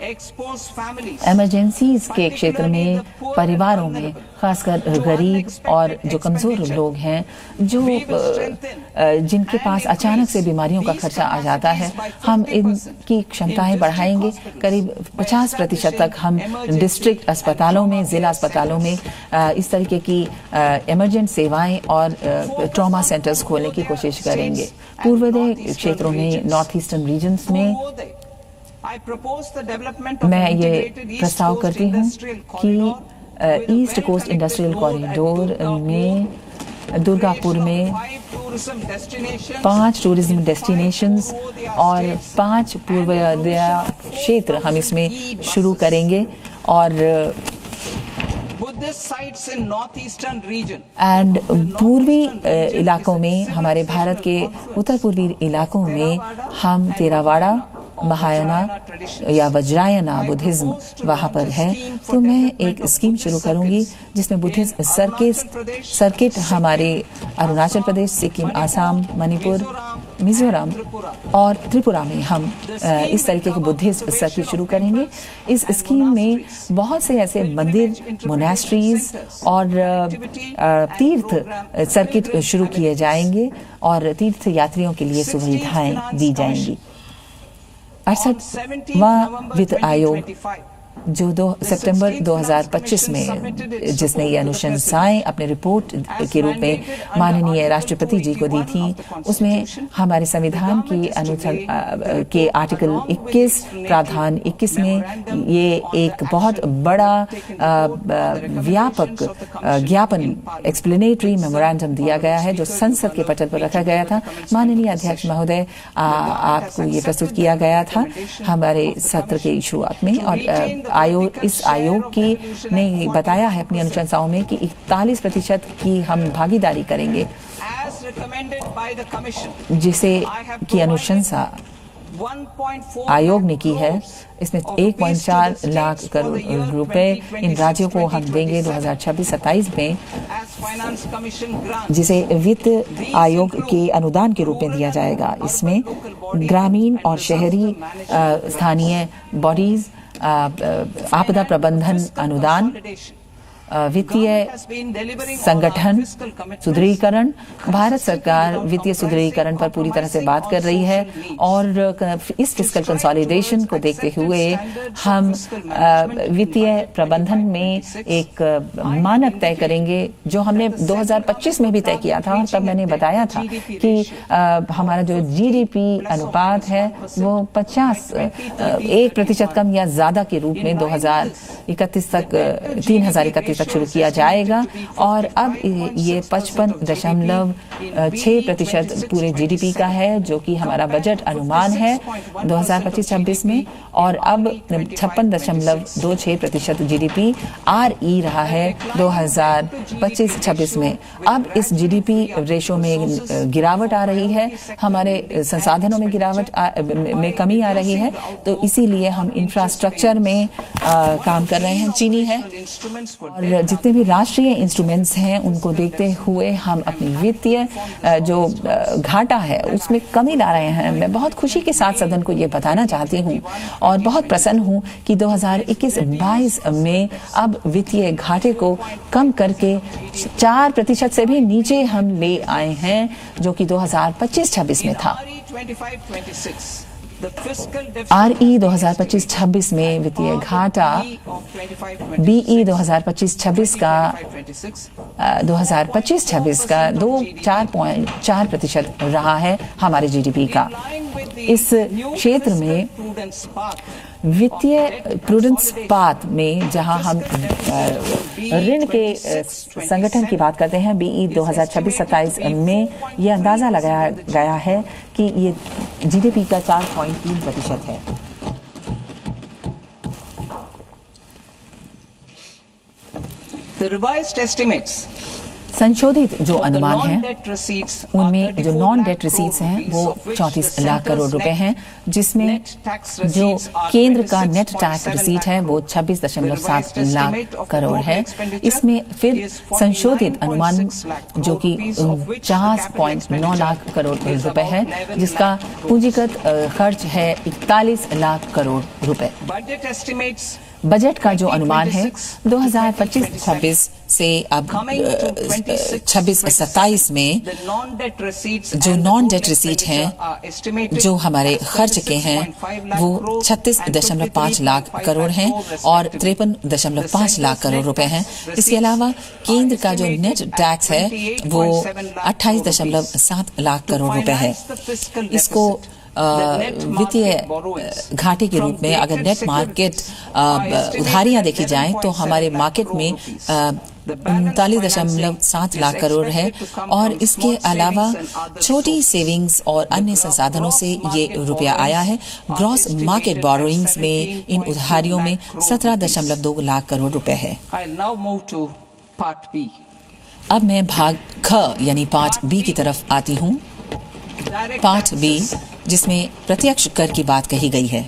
Emergencies के क्षेत्र में परिवारों में, खासकर गरीब और जो कमज़ोर लोग हैं, जो जिनके पास अचानक से बीमारियों का खर्चा आ जाता है, हम इनकी क्षमताएं बढ़ाएंगे। करीब 50% तक हम डिस्ट्रिक्ट अस्पतालों में, ज़िला अस्पतालों में इस तरीके की इमरजेंट सेवाएं और ट्रॉमा सेंटर्स खोलने की कोशिश करेंगे। पूर्वोदय क्षेत्रों में, नॉर्थ ईस्टर्न रीजन्स में मैं ये प्रस्ताव करती हूँ कि ईस्ट कोस्ट इंडस्ट्रियल कॉरिडोर में, दुर्गापुर में 5 टूरिज्म डेस्टिनेशंस और 5 पूर्वोदय क्षेत्र हम इसमें शुरू करेंगे। और एंड पूर्वी इलाकों में, हमारे भारत के उत्तर पूर्वी इलाकों में हम तेरावाड़ा, महायाना या वज्रायना बुद्धिज्म वहाँ पर है, तो मैं एक स्कीम शुरू करूँगी जिसमें बुद्धिज्म सर्किट हमारे अरुणाचल प्रदेश, सिक्किम, आसाम, मणिपुर, मिजोरम और त्रिपुरा में हम इस तरीके के बुद्धिस्ट सर्किट शुरू करेंगे। इस स्कीम में बहुत से ऐसे मंदिर, मोनेस्ट्रीज और तीर्थ सर्किट शुरू किए जाएंगे और तीर्थ यात्रियों के लिए सुविधाएं दी जाएंगी। 68वां वित्त आयोग जो सितंबर 2025 में जिसने ये अनुशंसाएं अपने रिपोर्ट के रूप में माननीय राष्ट्रपति जी को दी थी, उसमें हमारे संविधान की के आर्टिकल 21 प्रावधान 21 में ये एक बहुत बड़ा व्यापक ज्ञापन, एक्सप्लेनेटरी मेमोरेंडम दिया गया है, जो संसद के पटल पर रखा गया था। माननीय अध्यक्ष महोदय, आपको ये प्रस्तुत किया गया था हमारे सत्र के शुरुआत में। और इस आयोग की ने बताया है अपनी अनुशंसाओं में कि 41% की हम भागीदारी करेंगे, जिसे की अनुशंसा आयोग ने की है। इसमें 1.4 लाख करोड़ रुपए इन राज्यों को हम देंगे 2026-27 में, जिसे वित्त आयोग के अनुदान के रूप में दिया जाएगा। इसमें ग्रामीण और शहरी स्थानीय बॉडीज, आपदा प्रबंधन अनुदान, वित्तीय संगठन सुदृढ़ीकरण, भारत सरकार वित्तीय सुदृढ़ीकरण पर पूरी तरह से बात कर रही है और इस फिस्कल कंसोलिडेशन को देखते हुए हम वित्तीय प्रबंधन में एक मानक तय करेंगे, जो हमने 2025 में भी तय किया था। और तब मैंने बताया था कि हमारा जो जीडीपी अनुपात है वो 1% कम या ज्यादा के रूप में 2031 तक 3031 तक शुरू किया जाएगा। और अब ये 55.6% पूरे जीडीपी का है, जो कि हमारा बजट अनुमान है 2025-26 में। और अब 56.26% जीडीपी RE रहा है 2025-26 में। अब इस जीडीपी रेशो में गिरावट आ रही है, हमारे संसाधनों में गिरावट में कमी आ रही है, तो इसीलिए हम इंफ्रास्ट्रक्चर में काम कर रहे हैं। चीनी है और जितने भी राष्ट्रीय इंस्ट्रूमेंट्स हैं उनको देखते हुए हम अपनी वित्तीय जो घाटा है उसमें कमी ला रहे हैं। मैं बहुत खुशी के साथ सदन को ये बताना चाहती हूँ और बहुत प्रसन्न हूँ कि 2021-22 में अब वित्तीय घाटे को कम करके 4% से भी नीचे हम ले आए हैं, जो कि 2025-26 में था। RE 2025-26 में वित्तीय घाटा BE 2025-26 का 4.4% रहा है हमारे जीडीपी का। इस क्षेत्र में वित्तीय प्रूडेंस पाथ में जहां हम ऋण के संगठन की बात करते हैं, BE 2026-27 में यह अंदाजा लगाया गया है कि ये जीडीपी का 4.3% है। The revised estimates संशोधित जो अनुमान हैं उनमें जो नॉन डेट रिसीट्स हैं वो 34 लाख करोड़ रुपए हैं, जिसमें जो केंद्र का नेट टैक्स रिसीट है वो 26.7 लाख करोड़ है। इसमें फिर संशोधित अनुमान जो कि 50.9 लाख करोड़ रुपए है, जिसका पूंजीगत खर्च है 41 लाख करोड़ रुपए। बजट का जो अनुमान है 2025-26 से अब 26-27 में जो नॉन डेट रिसीट हैं जो हमारे खर्च के हैं वो 36.5 लाख करोड़ हैं और 53.5 लाख करोड़ रुपए हैं। इसके अलावा केंद्र का जो नेट टैक्स है वो 28.7 लाख करोड़ रुपए है। इसको वित्तीय घाटे के रूप में अगर नेट मार्केट उधारियां देखी जाएं तो हमारे मार्केट में 39.7 लाख करोड़ है और इसके अलावा छोटी सेविंग्स और अन्य संसाधनों से ये रुपया आया है। ग्रॉस मार्केट बोरोइंग्स में इन उधारियों में 17.2 लाख करोड़ रुपए है। अब मैं भाग ख यानी पार्ट बी की तरफ आती हूँ। पार्ट बी जिसमें प्रत्यक्ष कर की बात कही गई है।